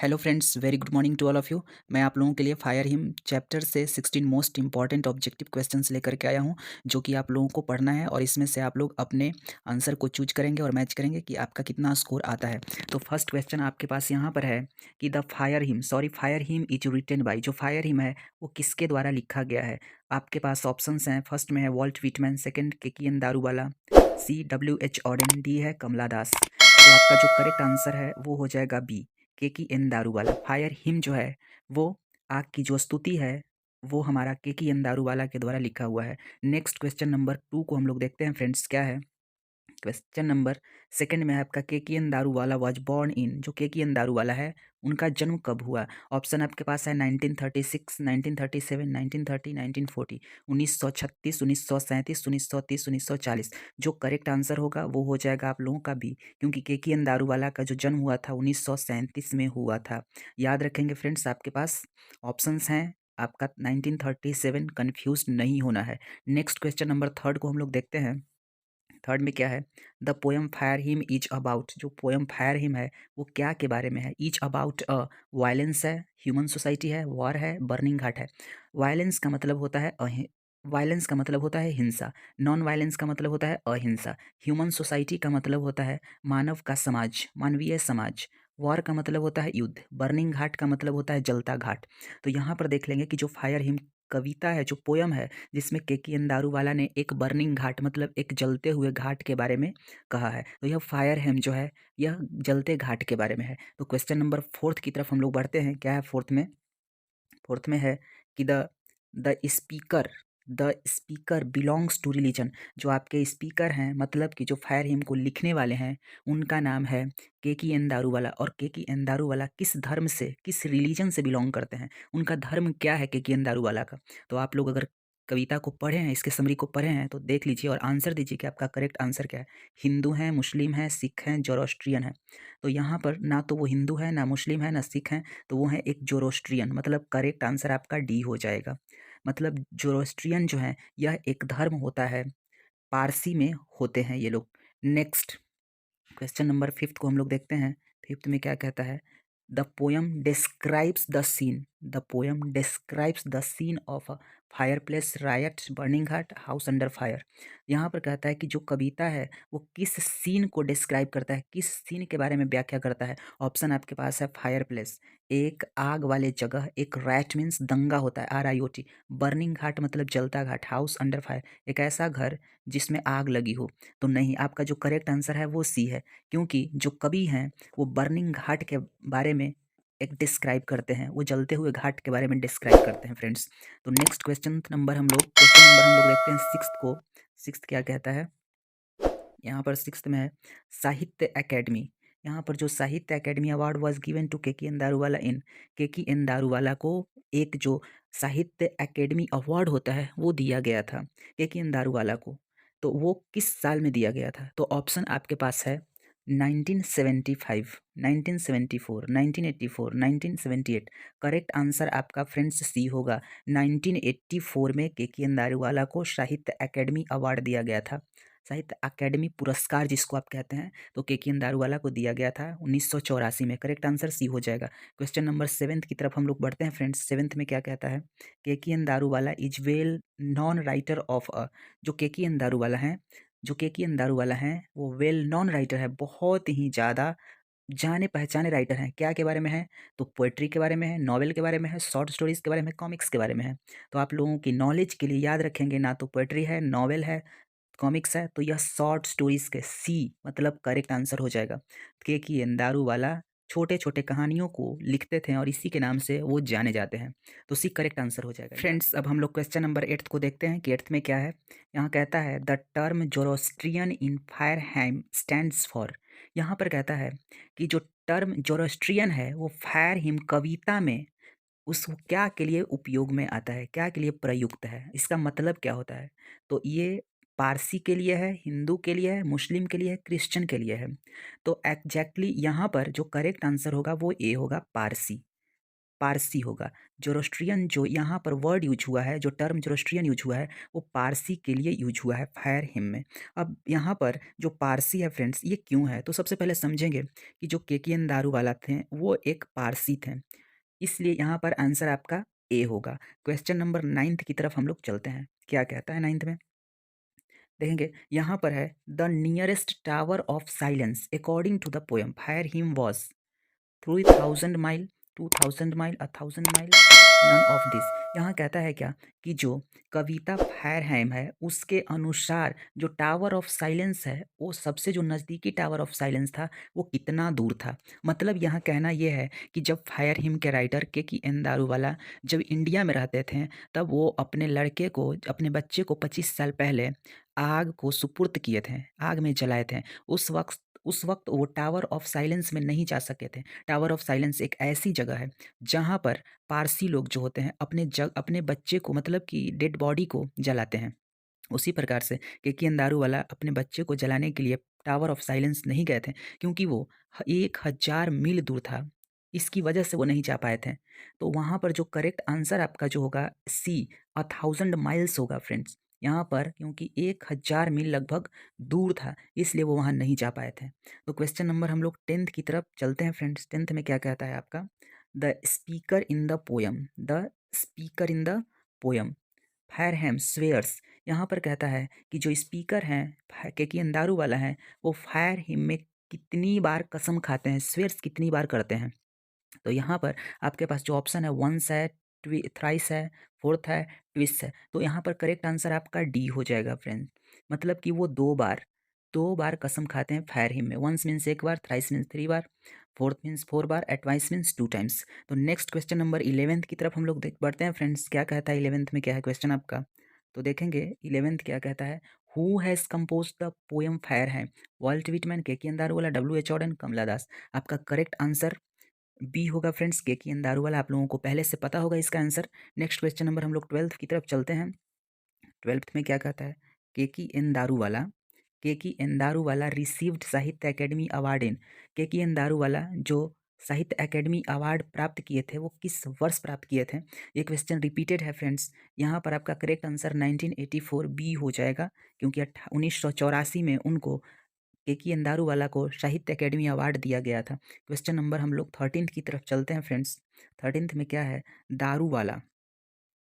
Hello friends, very good morning to all of you. मैं आप लोगों के लिए फायर हिम चैप्टर से 16 मोस्ट इंपॉर्टेंट ऑब्जेक्टिव क्वेश्चंस लेकर के आया हूं, जो कि आप लोगों को पढ़ना है और इसमें से आप लोग अपने आंसर को चूज करेंगे और मैच करेंगे कि आपका कितना स्कोर आता है। तो फर्स्ट क्वेश्चन आपके पास यहाँ पर है कि the fire hymn is written by, जो फायर हिम है वो किसके द्वारा लिखा गया है। आपके पास ऑप्शंस हैं, फर्स्ट में है Walt Whitman, second Keki N Daruwalla, C W H Auden, D है कमला दास। तो आपका जो करेक्ट आंसर है वो हो जाएगा बी, केकीएन दारूवाला। फायर हिम जो है वो आग की जो स्तुति है वो हमारा केकीएन दारूवाला के द्वारा लिखा हुआ है। नेक्स्ट क्वेश्चन नंबर 2 को हम लोग देखते हैं फ्रेंड्स, क्या है। क्वेश्चन नंबर सेकंड में है आपका केकीएन दारूवाला वाज बॉर्न इन, जो केकीएन दारूवाला है उनका जन्म कब हुआ। ऑप्शन आपके पास है 1936, 1937, 1930, 1940, 1936, 1937, 1930, 1940। जो करेक्ट आंसर होगा वो हो जाएगा आप लोगों का बी, क्योंकि केकीएन दारूवाला का जो जन्म हुआ था 1937 में हुआ था। याद रखेंगे फ्रेंड्स, आपके पास ऑप्शंस हैं, आपका 1937 कन्फ्यूज नहीं होना है। नेक्स्ट क्वेश्चन नंबर थर्ड को हम लोग देखते हैं। थर्ड में क्या है, the poem fire hymn is about, जो पोएम फायर हिम है वो क्या के बारे में है। इज अबाउट अ, वायलेंस है, ह्यूमन सोसाइटी है, वॉर है, बर्निंग घाट है। वायलेंस का मतलब होता है वायलेंस का मतलब होता है हिंसा, नॉन वायलेंस का मतलब होता है अहिंसा, ह्यूमन सोसाइटी का मतलब होता है मानव का समाज, मानवीय समाज, वॉर का मतलब होता है युद्ध, बर्निंग घाट का मतलब होता है जलता घाट। तो यहाँ पर देख लेंगे कि जो फायर हिम कविता है, जो पोयम है, जिसमें केकीएन दारूवाला ने एक बर्निंग घाट मतलब एक जलते हुए घाट के बारे में कहा है, तो यह फायर हिम जो है यह जलते घाट के बारे में है। तो क्वेश्चन नंबर फोर्थ की तरफ हम लोग बढ़ते हैं। क्या है फोर्थ में, फोर्थ में है कि the speaker the speaker belongs to religion, जो आपके स्पीकर हैं मतलब कि जो फायर हिम को लिखने वाले हैं उनका नाम है केकीएन दारूवाला। और केकीएन दारूवाला किस धर्म से, किस रिलीजन से बिलोंग करते हैं, उनका धर्म क्या है केकीएन दारूवाला का। तो आप लोग अगर कविता को पढ़े हैं, इसके समरी को पढ़े हैं, तो देख लीजिए और आंसर दीजिए कि आपका करेक्ट आंसर क्या है। हिंदू हैं, मुस्लिम हैं, सिख हैं, जोरोस्ट्रियन है। तो यहाँ पर ना तो वो हिंदू है, ना मुस्लिम है, ना सिख हैं, तो वो है एक जोरोस्ट्रियन, मतलब करेक्ट आंसर आपका डी हो जाएगा। मतलब जोरोस्ट्रियन जो है यह एक धर्म होता है, पारसी में होते हैं ये लोग। नेक्स्ट क्वेश्चन नंबर फिफ्थ को हम लोग देखते हैं। फिफ्थ में क्या कहता है, the poem describes the scene of a fire place, right, burning ghat, house under fire. यहाँ पर कहता है कि जो कविता है वो किस सीन को डिस्क्राइब करता है, किस सीन के बारे में व्याख्या करता है। ऑप्शन आपके पास है फायर प्लेस, एक आग वाले जगह, एक राइट मीन्स दंगा होता है, RIOT, बर्निंग घाट मतलब जलता घाट, हाउस अंडर फायर एक ऐसा घर जिसमें आग लगी हो। तो नहीं, आपका जो करेक्ट आंसर है वो सी है, क्योंकि जो कवि हैं वो बर्निंग घाट के बारे में एक डिस्क्राइब करते हैं, वो जलते हुए घाट के बारे में डिस्क्राइब करते हैं फ्रेंड्स। तो नेक्स्ट क्वेश्चन नंबर हम लोग देखते हैं सिक्स्थ को। सिक्स्थ क्या कहता है, यहाँ पर सिक्स्थ में है साहित्य एकेडमी। यहाँ पर जो Sahitya Akademi award was given to Keki N Daruwalla in, Keki N Daruwalla को एक जो साहित्य एकेडमी अवार्ड होता है वो दिया गया था केकीएन दारूवाला को। तो वो किस साल में दिया गया था। तो ऑप्शन आपके पास है 1975, 1974, 1984, 1978। करेक्ट आंसर आपका फ्रेंड्स सी होगा। 1984 में केकीएन दारूवाला को साहित्य एकेडमी अवार्ड दिया गया था, साहित्य अकेडमी पुरस्कार जिसको आप कहते हैं, तो केकीएन दारूवाला को दिया गया था 1984 में। करेक्ट आंसर सी हो जाएगा। क्वेश्चन नंबर सेवेंथ की तरफ हम लोग बढ़ते हैं फ्रेंड्स। सेवेंथ में क्या कहता है, Keki N Daruwalla is well known writer of a, जो केकीएन दारूवाला हैं, वो वेल नॉन राइटर है, बहुत ही ज़्यादा जाने पहचाने राइटर हैं। क्या के बारे में है, तो पोएट्री के बारे में है, नॉवेल के बारे में है, शॉर्ट स्टोरीज के बारे में, कॉमिक्स के बारे में है। तो आप लोगों की नॉलेज के लिए याद रखेंगे, ना तो पोएट्री है, नॉवेल है, कॉमिक्स है, तो यह शॉर्ट स्टोरीज के सी मतलब करेक्ट आंसर हो जाएगा। केकीएन दारूवाला छोटे छोटे कहानियों को लिखते थे और इसी के नाम से वो जाने जाते हैं, तो सी करेक्ट आंसर हो जाएगा फ्रेंड्स। अब हम लोग क्वेश्चन नंबर एट्थ को देखते हैं कि एट्थ में क्या है। यहाँ कहता है the term Zoroastrian in Fire Hymn stands for. यहाँ पर कहता है कि जो टर्म जोरोस्ट्रियन है वो फायरहिम कविता में उस क्या के लिए उपयोग में आता है, क्या के लिए प्रयुक्त है, इसका मतलब क्या होता है। तो ये पारसी के लिए है, हिंदू के लिए है, मुस्लिम के लिए है, क्रिश्चियन के लिए है। तो एग्जैक्टली यहाँ पर जो करेक्ट आंसर होगा वो ए होगा, पारसी। पारसी होगा। जोरोस्ट्रियन जो यहाँ पर वर्ड यूज हुआ है, जो टर्म जोरोस्ट्रियन यूज हुआ है, वो पारसी के लिए यूज हुआ है फायर हिम में। अब यहाँ पर जो पारसी है फ्रेंड्स, ये क्यों है? तो सबसे पहले समझेंगे कि जो केकेएन दारूवाला थे वो एक पारसी थे, इसलिए यहाँ पर आंसर आपका ए होगा। क्वेश्चन नंबर 9th की तरफ हम लोग चलते हैं। क्या कहता है 9th में? देखेंगे यहाँ पर है the nearest tower of silence according to the poem fire hymn was 3000 mile, 2000 mile, 1000 mile, none of this. यहाँ कहता है क्या कि जो कविता फायरहाइम है उसके अनुसार जो टावर ऑफ साइलेंस है वो सबसे जो नज़दीकी टावर ऑफ साइलेंस था वो कितना दूर था। मतलब यहाँ कहना ये है कि जब फायरहिम के राइटर केकेएन दारूवाला जब इंडिया में रहते थे तब वो अपने लड़के को, अपने बच्चे को 25 साल पहले आग को सुपुर्द किए थे, आग में जलाए थे। उस वक्त वो टावर ऑफ साइलेंस में नहीं जा सके थे। टावर ऑफ साइलेंस एक ऐसी जगह है जहाँ पर पारसी लोग जो होते हैं अपने बच्चे को, मतलब कि डेड बॉडी को जलाते हैं। उसी प्रकार से केकेएन दारूवाला अपने बच्चे को जलाने के लिए टावर ऑफ साइलेंस नहीं गए थे, क्योंकि वो 1000 मील दूर था। इसकी वजह से वो नहीं जा पाए थे। तो वहाँ पर जो करेक्ट आंसर आपका जो होगा सी 1000 माइल्स होगा फ्रेंड्स। यहाँ पर क्योंकि 1000 मील लगभग दूर था, इसलिए वो वहाँ नहीं जा पाए थे। तो क्वेश्चन नंबर हम लोग 10th की तरफ चलते हैं फ्रेंड्स। 10th में क्या कहता है आपका? The speaker in the poem, the speaker in the poem Fire Hymn swears. यहाँ पर कहता है कि जो स्पीकर हैं केकेएन दारूवाला हैं वो फायरहिम में कितनी बार कसम खाते हैं, स्वेयर्स कितनी बार करते हैं। तो यहाँ पर आपके पास जो ऑप्शन है वंस है, थ्राइस है, फोर्थ है, ट्विस्ट है। तो यहाँ पर करेक्ट आंसर आपका डी हो जाएगा फ्रेंड्स। मतलब कि वो दो बार कसम खाते हैं फायरहिम में। वंस मीन्स एक बार, थ्राइस मीन्स 3 बार, फोर्थ मीन्स 4 बार, एटवाइस मीन्स 2 टाइम्स। तो नेक्स्ट क्वेश्चन नंबर 11th की तरफ हम लोग देख बढ़ते हैं फ्रेंड्स। क्या कहता है 11th में, क्या है क्वेश्चन आपका? तो देखेंगे 11th क्या कहता है। Who has composed the poem Fire Hymn? Walt Whitman, Keki N Daruwalla, W H. Auden, Kamala Das. आपका करेक्ट आंसर बी होगा फ्रेंड्स, केकेएन दारूवाला। आप लोगों को पहले से पता होगा इसका आंसर। नेक्स्ट क्वेश्चन नंबर हम लोग 12th की तरफ चलते हैं। 12th में क्या कहता है? KKN Daruwalla, KKN Daruwalla received साहित्य academy award in. KKN Daruwalla जो साहित्य अकेडमी अवार्ड प्राप्त किए थे वो किस वर्ष प्राप्त किए थे? ये क्वेश्चन रिपीटेड है फ्रेंड्स। यहाँ पर आपका करेक्ट आंसर 1984 बी हो जाएगा, क्योंकि 1984 में उनको, केकेएन दारूवाला को साहित्य अकेडमी अवार्ड दिया गया था। क्वेश्चन नंबर हम लोग 13th की तरफ चलते हैं फ्रेंड्स। 13th में क्या है? दारूवाला,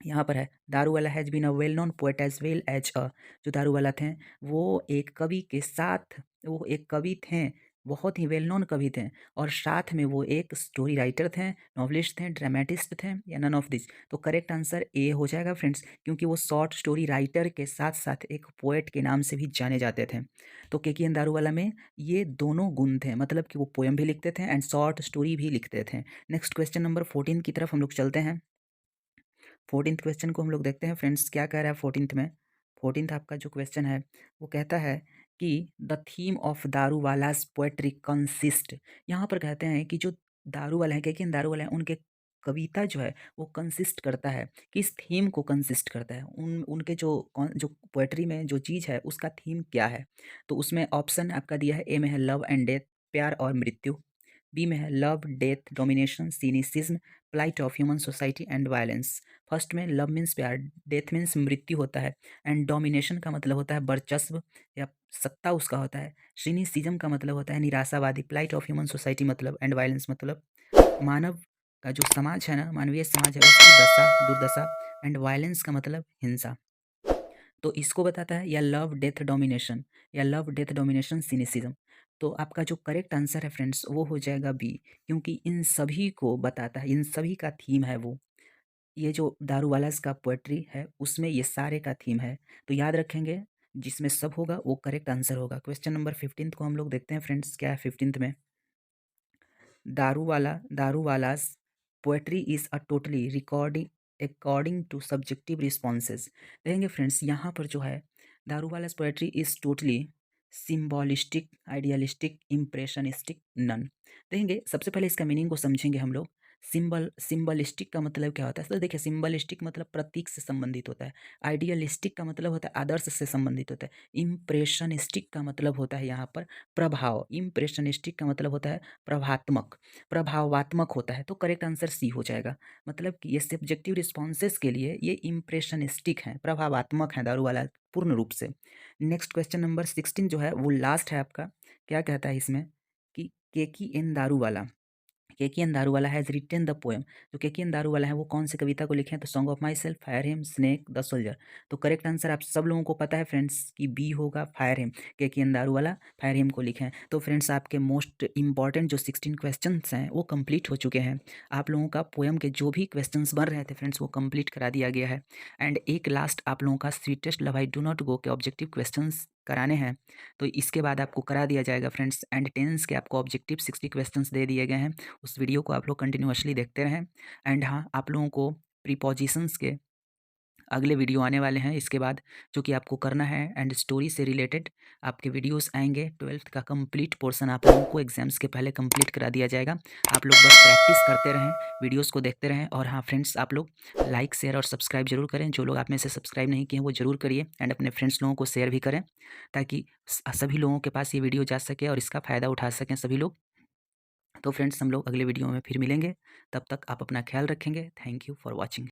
यहाँ पर है Daruwalla has been a well known poet as well as a. जो दारूवाला थे वो एक कवि के साथ, वो एक कवि थे, बहुत ही वेल नोन कवि थे, और साथ में वो एक स्टोरी राइटर थे, नॉवलिस्ट थे, ड्रामेटिस्ट थे, या नन ऑफ दिस। तो करेक्ट आंसर ए हो जाएगा फ्रेंड्स, क्योंकि वो शॉर्ट स्टोरी राइटर के साथ साथ एक पोएट के नाम से भी जाने जाते थे। तो केकेएन दारूवाला में ये दोनों गुण थे, मतलब कि वो पोएम भी लिखते थे एंड शॉर्ट स्टोरी भी लिखते थे। नेक्स्ट क्वेश्चन नंबर 14 की तरफ हम लोग चलते हैं। 14th क्वेश्चन को हम लोग देखते हैं फ्रेंड्स। क्या कह रहा है 14th में? 14th आपका जो क्वेश्चन है वो कहता है कि the theme of Daruwalla's poetry consist. यहाँ पर कहते हैं कि जो दारूवाला है, केकेएन दारूवाला है, उनके कविता जो है वो कंसिस्ट करता है, किस थीम को कंसिस्ट करता है, उनके जो पोएट्री में जो चीज़ है उसका थीम क्या है? तो उसमें ऑप्शन आपका दिया है। ए में है लव एंड डेथ, प्यार और मृत्यु। बी में है love, death, domination, cynicism, plight of human society and violence. First में लव मीन्स प्यार, डेथ मीन्स मृत्यु होता है, एंड डोमिनेशन का मतलब होता है वर्चस्व या सत्ता उसका होता है। सिनिसिज्म का मतलब होता है निराशावादी, प्लाइट ऑफ ह्यूमन सोसाइटी मतलब, एंड वायलेंस मतलब मानव का जो समाज है ना, मानवीय समाज है उसकी दशा, दुर्दशा, एंड वायलेंस का मतलब हिंसा। तो इसको बताता है या लव डेथ डोमिनेशन, या लव डेथ डोमिनेशन सिनिसिज्म। तो आपका जो करेक्ट आंसर है फ्रेंड्स वो हो जाएगा बी, क्योंकि इन सभी को बताता है, इन सभी का थीम है वो। ये जो दारूवालास का पोएट्री है उसमें ये सारे का थीम है। तो याद रखेंगे, जिसमें सब होगा वो करेक्ट आंसर होगा। क्वेश्चन नंबर 15 को हम लोग देखते हैं फ्रेंड्स। क्या है 15 में? Daruwalla's poetry is a totally recording according to subjective responses. देखेंगे फ्रेंड्स यहाँ पर जो है Daruwalla's poetry is totally symbolistic, idealistic, impressionistic, none. देखेंगे सबसे पहले इसका मीनिंग को समझेंगे हम लोग। सिंबलिस्टिक का मतलब क्या होता है? तो देखिए, सिंबलिस्टिक मतलब प्रतीक से संबंधित होता है। आइडियलिस्टिक का मतलब होता है आदर्श से संबंधित होता है। इम्प्रेशनिस्टिक का मतलब होता है यहाँ पर प्रभाव। इम्प्रेशनिस्टिक का मतलब होता है प्रभात्मक, प्रभावात्मक होता है। तो करेक्ट आंसर सी हो जाएगा। मतलब कि ये सब्जेक्टिव रिस्पॉन्सेस के लिए ये इम्प्रेशनिस्टिक है, प्रभावात्मक है दारू वाला पूर्ण रूप से। नेक्स्ट क्वेश्चन नंबर 16 जो है वो लास्ट है आपका। क्या कहता है इसमें कि Keki N Daruwalla, Keki N Daruwalla has written the poem. जो केके एन दारूवाला है वो कौन सी कविता को लिखे हैं? तो song of my self, fire him, snake, the soldier. तो करेक्ट आंसर आप सब लोगों को पता है फ्रेंड्स कि बी होगा, fire hymn. KK N Daruwalla fire hymn को लिखे हैं। तो फ्रेंड्स आपके मोस्ट इंपॉर्टेंट जो 16 क्वेश्चंस हैं वो कंप्लीट हो चुके हैं। आप लोगों का पोएम के जो भी क्वेश्चंस बन रहे थे फ्रेंड्स वो कंप्लीट करा दिया गया है। एंड एक लास्ट आप लोगों का sweetest love I do not go के ऑब्जेक्टिव क्वेश्चंस कराने हैं। तो इसके बाद आपको करा दिया जाएगा फ्रेंड्स। एंड टेंस के आपको ऑब्जेक्टिव 60 क्वेश्चंस दे दिए गए हैं। उस वीडियो को आप लोग कंटिन्यूअसली देखते रहें। एंड हाँ, आप लोगों को प्रीपोजिशंस के अगले वीडियो आने वाले हैं इसके बाद, जो कि आपको करना है। एंड स्टोरी से रिलेटेड आपके वीडियोस आएंगे। 12th का कंप्लीट पोर्शन आप लोगों को एग्जाम्स के पहले कंप्लीट करा दिया जाएगा। आप लोग बस प्रैक्टिस करते रहें, वीडियोस को देखते रहें। और हाँ फ्रेंड्स, आप लोग लाइक, शेयर और सब्सक्राइब जरूर करें। जो लोग आप में से सब्सक्राइब नहीं किए हैं वो जरूर करिए। एंड अपने फ्रेंड्स लोगों को शेयर भी करें, ताकि सभी लोगों के पास ये वीडियो जा सके और इसका फ़ायदा उठा सकें सभी लोग। तो फ्रेंड्स, हम लोग अगले वीडियो में फिर मिलेंगे। तब तक आप अपना ख्याल रखेंगे। Thank you for watching.